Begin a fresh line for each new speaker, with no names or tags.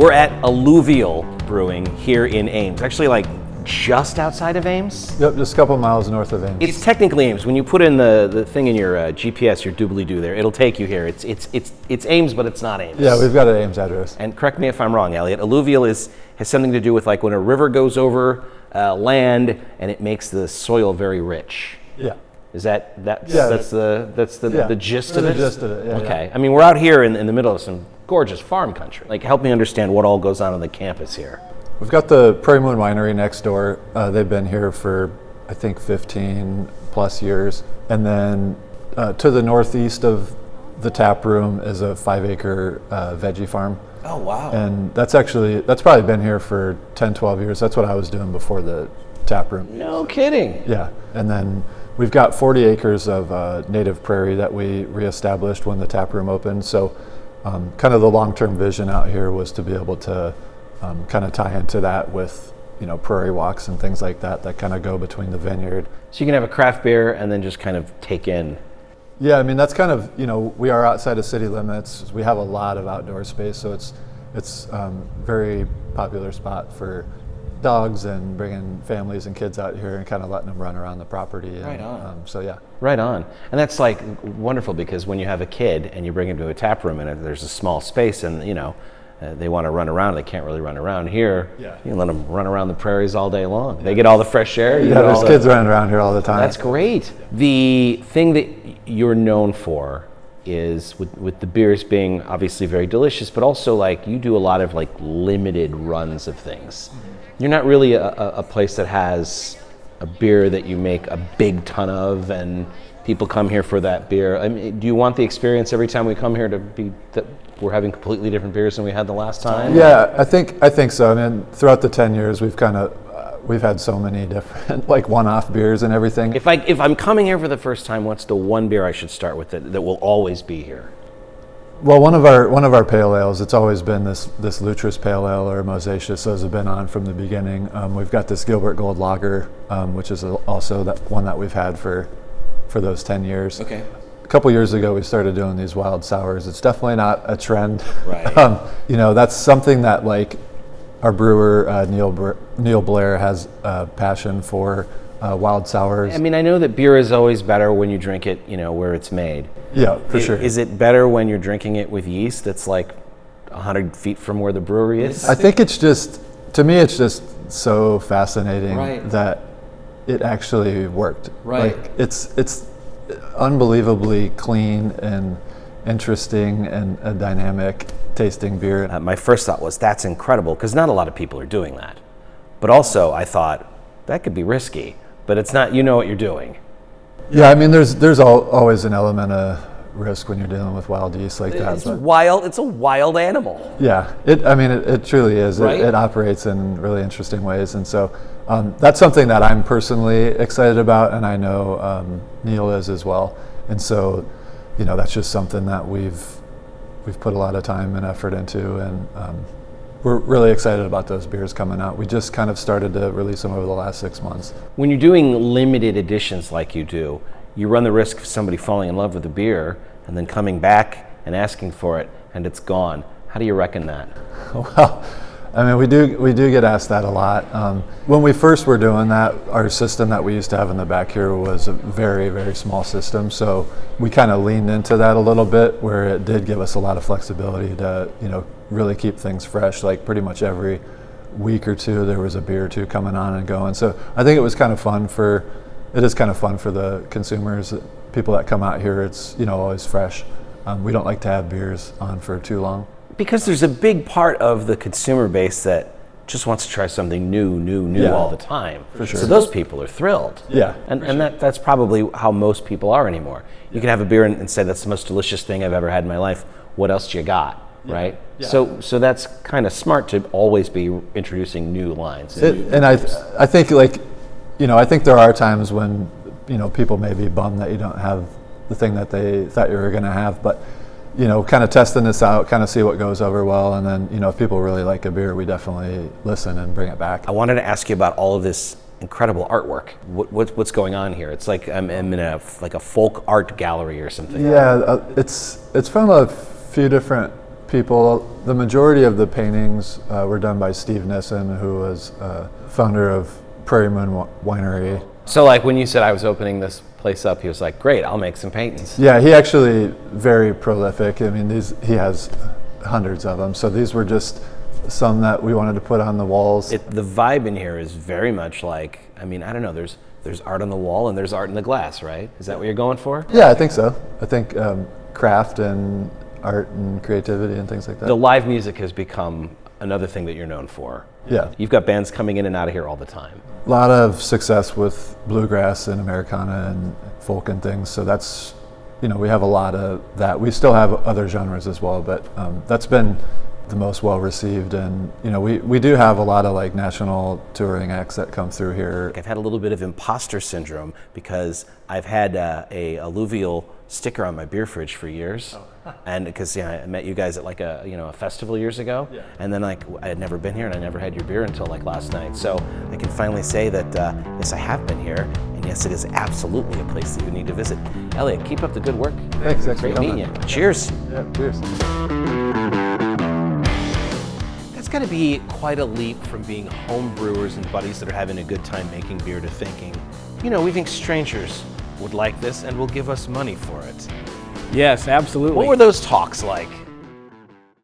We're at Alluvial Brewing here in Ames. Actually, like just outside of Ames.
Yep, just a couple miles north of Ames.
It's technically Ames. When you put in the thing in your GPS, your doobly-doo there, it'll take you here. It's Ames, but it's not Ames.
Yeah, we've got an Ames address.
And correct me if I'm wrong, Elliot. Alluvial has something to do with like when a river goes over land and it makes the soil very rich.
Yeah.
Is that's
Yeah.
the gist of it?
The gist of it, yeah.
Okay. I mean, we're out here in the middle of some gorgeous farm country. Like, help me understand what all goes on the campus here.
We've got the Prairie Moon Winery next door. They've been here for, I think, 15 plus years. And then to the northeast of the tap room is a 5-acre veggie farm.
Oh, wow.
And that's probably been here for 10, 12 years. That's what I was doing before the tap room.
No kidding.
Yeah. And then we've got 40 acres of native prairie that we reestablished when the tap room opened. So kind of the long-term vision out here was to be able to kind of tie into that with, prairie walks and things like that kind of go between the vineyard.
So you can have a craft beer and then just kind of take in.
Yeah, I mean, that's kind of, we are outside of city limits. We have a lot of outdoor space, so it's very popular spot for dogs and bringing families and kids out here and kind of letting them run around the property.
Right on.
So yeah.
Right on. And that's like wonderful because when you have a kid and you bring him to a tap room and there's a small space and, they want to run around, they can't really run around here.
Yeah.
You let them run around the prairies all day long. Yeah. They get all the fresh air.
There's kids running around here all the time.
That's great. The thing that you're known for is with the beers being obviously very delicious, but also like you do a lot of like limited runs of things. You're not really a place that has a beer that you make a big ton of and people come here for that beer. I mean, do you want the experience every time we come here to be that we're having completely different beers than we had the last time?
Yeah, I think so. I mean, throughout the 10 years, we've had so many different like one-off beers and everything.
If I'm coming here for the first time, what's the one beer I should start with that will always be here?
Well, one of our pale ales, it's always been this Lutris Pale Ale or Mosaicious. Those have been on from the beginning. We've got this Gilbert Gold Lager, which is also that one that we've had for those 10 years.
Okay.
A couple years ago, we started doing these wild sours. It's definitely not a trend.
Right.
That's something that like our brewer Neil Blair has a passion for. Wild sours.
I mean, I know that beer is always better when you drink it, where it's made.
Yeah, for sure.
Is it better when you're drinking it with yeast that's like 100 feet from where the brewery is?
I think to me, it's just so fascinating that it actually worked.
Right.
Like it's unbelievably clean and interesting and a dynamic tasting beer.
My first thought was that's incredible because not a lot of people are doing that. But also I thought that could be risky. But it's not, what you're doing.
Yeah, I mean, there's always an element of risk when you're dealing with wild yeast like that.
It's wild. It's a wild animal.
Yeah, it truly is.
Right?
It operates in really interesting ways, and so that's something that I'm personally excited about, and I know Neil is as well. And so, that's just something that we've put a lot of time and effort into, and we're really excited about those beers coming out. We just kind of started to release them over the last 6 months.
When you're doing limited editions like you do, you run the risk of somebody falling in love with the beer and then coming back and asking for it and it's gone. How do you reckon that?
Well, I mean, we do get asked that a lot. When we first were doing that, our system that we used to have in the back here was a very, very small system. So we kind of leaned into that a little bit where it did give us a lot of flexibility to, really keep things fresh. Like pretty much every week or two, there was a beer or two coming on and going. So I think it is kind of fun for the consumers, people that come out here. It's, always fresh. We don't like to have beers on for too long.
Because there's a big part of the consumer base that just wants to try something new all the time.
For sure.
So those people are thrilled.
Yeah.
And that's probably how most people are anymore. You can have a beer and say, that's the most delicious thing I've ever had in my life. What else do you got? Yeah. Right? Yeah. So that's kind of smart to always be introducing new lines.
I think I think there are times when, people may be bummed that you don't have the thing that they thought you were going to have, but kind of testing this out, kind of see what goes over well, and then, if people really like a beer, we definitely listen and bring it back. I
wanted to ask you about all of this incredible artwork. What's going on here? It's like I'm in a folk art gallery or something.
Yeah, it's from a few different people. The majority of the paintings were done by Steve Nissen, who was founder of Prairie Moon Winery.
So like when you said I was opening this place up, he was like, great, I'll make some paintings.
Yeah, he actually very prolific. I mean, he has hundreds of them. So these were just some that we wanted to put on the walls.
The vibe in here is very much like, I mean, I don't know, there's art on the wall and there's art in the glass, right? Is that what you're going for?
Yeah, I think so. I think craft and art and creativity and things like that.
The live music has become another thing that you're known for.
Yeah.
You've got bands coming in and out of here all the time.
A lot of success with bluegrass and Americana and folk and things. So that's, we have a lot of that. We still have other genres as well, but that's been the most well received. And, we do have a lot of like national touring acts that come through here.
I've had a little bit of imposter syndrome because I've had a Alluvial sticker on my beer fridge for years. And because I met you guys at like a festival years ago, and then like I had never been here and I never had your beer until like last night. So I can finally say that yes, I have been here, and yes, it is absolutely a place that you need to visit. Elliot, keep up the good work.
Thanks.
Great meeting you. Cheers.
Yeah, cheers.
That's got to be quite a leap from being home brewers and buddies that are having a good time making beer to thinking, we think strangers would like this and will give us money for it.
Yes, absolutely.
What were those talks like?